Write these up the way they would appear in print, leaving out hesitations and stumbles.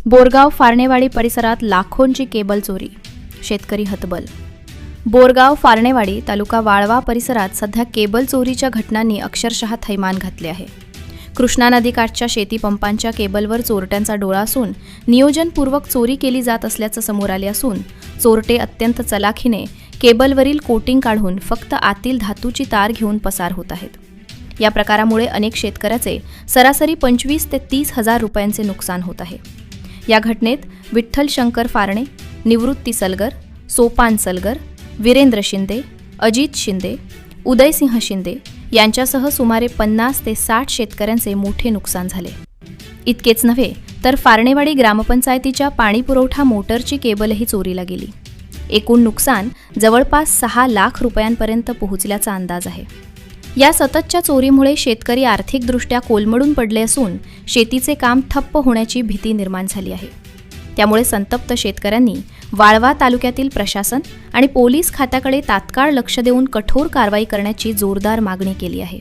बोरगाव फारणेवाडी परिसरात लाखोंची केबल चोरी, शेतकरी हतबल। बोरगाव फारणेवाडी तालुका वाळवा परिसरात सध्या केबल चोरीच्या घटनांनी अक्षरशः थैमान घातले आहे। कृष्णा नदीकाठच्या शेती पंपांच्या केबलवर चोरट्यांचा डोळा असून नियोजनपूर्वक चोरी केली जात असल्याचं समोर आले असून चोरटे अत्यंत चलाखीने केबलवरील कोटिंग काढून फक्त आतील धातूची तार घेऊन पसार होत आहेत। या प्रकारामुळे अनेक शेतकऱ्याचे सरासरी 25 ते 30 हजार रुपयांचे नुकसान होत आहे। या घटनेत विठ्ठल शंकर फारणे, निवृत्ती सलगर, सोपान सलगर, वीरेंद्र शिंदे, अजित शिंदे, उदयसिंह शिंदे यांच्यासह सुमारे 50 ते 60 शेतकऱ्यांचे मोठे नुकसान झाले। इतकेच नव्हे तर फारणेवाडी ग्रामपंचायतीच्या पाणीपुरवठा मोटरची केबलही चोरीला गेली। एकूण नुकसान जवळपास 6 लाख रुपयांपर्यंत पोहोचल्याचा अंदाज आहे। या सततच्या चोरीमुळे शेतकरी आर्थिकदृष्ट्या कोलमडून पडले असून शेतीचे काम ठप्प होण्याची भीती निर्माण झाली आहे। त्यामुळे संतप्त शेतकऱ्यांनी वाळवा तालुक्यातील प्रशासन आणि पोलीस खात्याकडे तात्काळ लक्ष देऊन कठोर कारवाई करण्याची जोरदार मागणी केली आहे।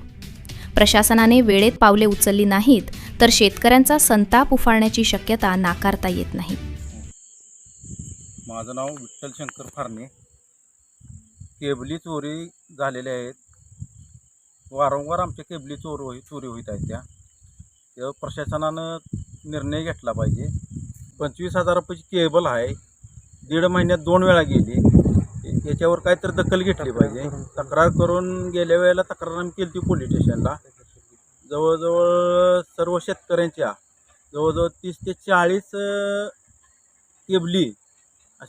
प्रशासनाने वेळेत पावले उचलली नाहीत तर शेतकऱ्यांचा संताप उफाळण्याची शक्यता नाकारता येत नाही। माझं नाव विठ्ठल शंकर फारणे। केबली चोरी झालेल्या आहेत। वारंवार आमच्या केबली चोरी होत आहेत। त्या प्रशासनानं निर्णय घेतला पाहिजे। 25,000 रुपयाची केबल आहे, 1.5 महिन्यात 2 वेळा गेली। याच्यावर काहीतरी दखल घेतली पाहिजे। तक्रार करून गेल्या वेळेला तक्रार आम्ही केली होती पोलीस स्टेशनला। जवळजवळ सर्व शेतकऱ्यांच्या जवळजवळ 30 ते 40 केबली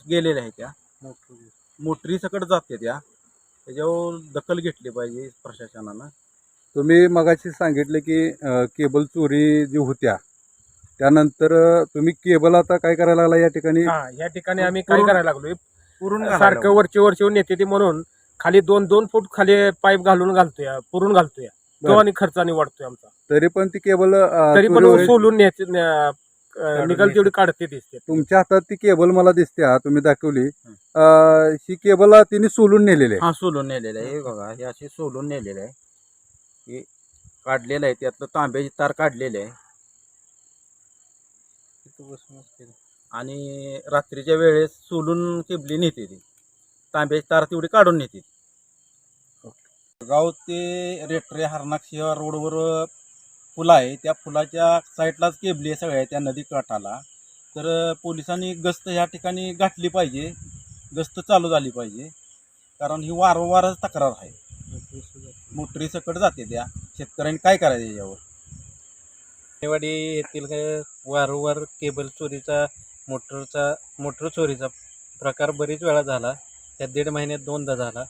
गेलेल्या आहेत। त्या मोटरीसकट जाते त्याच्यावर दखल घेतली पाहिजे प्रशासनानं। तुम्ही मगाशी सांगितले की केबल चोरी जी होत्या त्यानंतर तुम्ही केबल आता काय करायला लागला या ठिकाणी? या ठिकाणी आम्ही काय करायला लागलोय, सारखं वरचे नेते ते म्हणून खाली 2-2 फूट खाली पाईप घालतोय, पुरून घालतोय। तो आणि खर्चाने वाढतोय आमचा। तरी पण ती केबल तरी पण सोलून निकाल तेवढी काढते दिसते। तुमच्या हातात ती केबल मला दिसते, तुम्ही दाखवली। ही केबल तिने सोलून नेलेली आहे। हा, सोलून नेलेलं आहे। हे बघा, हे अशी सोलून नेलेलं आहे। हे काढलेलं आहे, त्यातलं तांब्याची तार काढलेली आहे आणि रात्रीच्या वेळेस सोलून केबली नेते ती, तांब्याची तार तेवढी काढून नेते। गाव ते रेटरे हरणाक्षी रोडवर पुल आहे, त्या पुलाच्या साईडलाच केबली आहे सगळ्या त्या नदी काठाला। तर पोलिसांनी गस्त ह्या ठिकाणी गाठली पाहिजे, गस्त चालू झाली पाहिजे, कारण ही वारंवारच तक्रार आहे। मोटरी सकट जाते त्या शेतकऱ्यांनी काय करायचं याच्यावर? फारणेवाडी येथील वारंवार केबल चोरीचा मोटर चोरीचा प्रकार बरीच वेळा झाला। त्या 1.5 महिन्यात 2दा झाला।